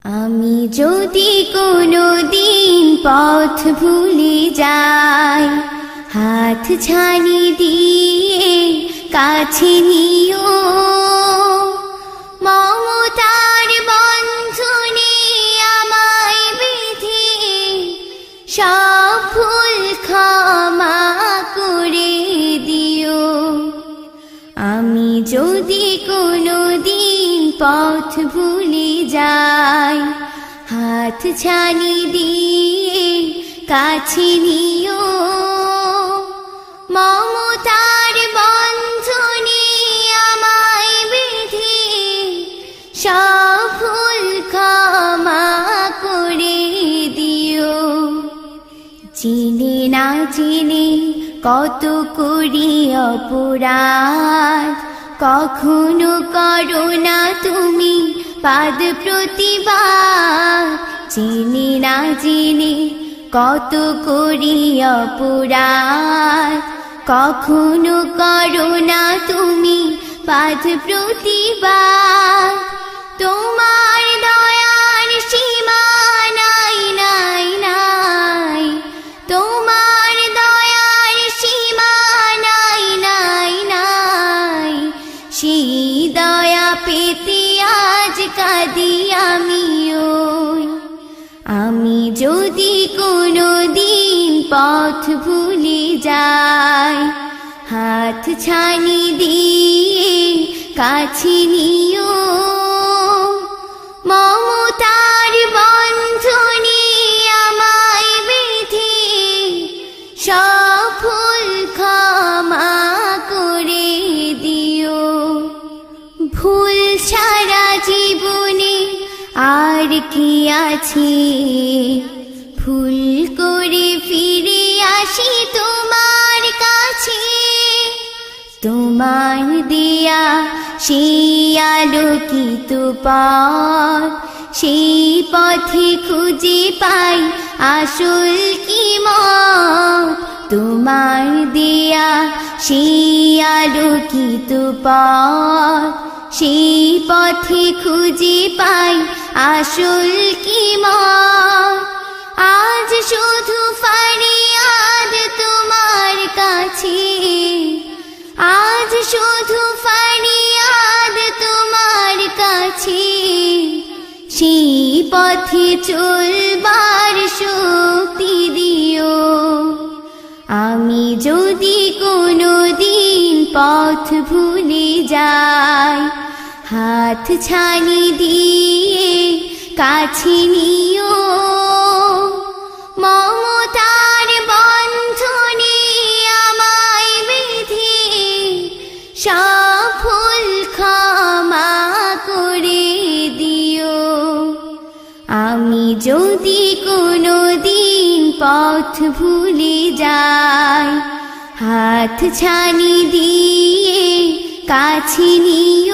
আমি যদি কোনো দিন পথ ভুলে যাই, হাত ছানি দিয়ে কাছে নিও, মমতার বন্ধনে আমায় বেঁধে সব ভুল ক্ষমা করে দিও। আমি যদি কোনো দিন পথ ভুলে যাই, হাত ছানি দিয়ে কাছে নিও, মমতার বন্ধনে আমায় বেঁধে সব ভুল ক্ষমা করে দিও। চিনে না চিনে কত করি অপরাধ, কখনো করো না তুমি পাদ প্রতিবাদ। চিনি না চিনি কত করি অপরাধ, কখনো করো না তুমি পাদ প্রতিবাদ। তোমার দয়ার সীমা নাই নাই নাই, তোমার দয়ার সীমা নাই নাই নাই। সেই দয়া পেতে আজ কাঁদি আমিও। আমি যদি কোনো দিন পথ ভুলে যাই, হাত ছানি দিয়ে কাছে নিও, মমতার বন্ধনে আমায় বেঁধে সব ভুল ক্ষমা করে দিও। ভুল ছাড়া জীবনে আর কি আছে, ভুল করে ফিরে আসি তোমার কাছে। তোমার দেয়া সেই আলোকিত পথ, সেই পথে খুঁজে পাই আসল কি মত। তোমার দেয়া সেই আলোকিত পথ, সেই পথে খুঁজে পাই আসল কি মত। আজ শুধু ফরিয়াদ তোমার কাছে, আজ শুধু ফরিয়াদ তোমার কাছে। সেই পথে চলবার শক্তি দিও। আমি যদি কোনো দিন পথ ভুলে যাই, হাত ছানি দিয়ে কাছে নিও, মমতার বন্ধনে আমায় বেঁধে সব ভুল ক্ষমা করে দিও। আমি যদি কোনো দিন পথ ভুলে যাই, হাত ছানি দিয়ে কাছে নিও।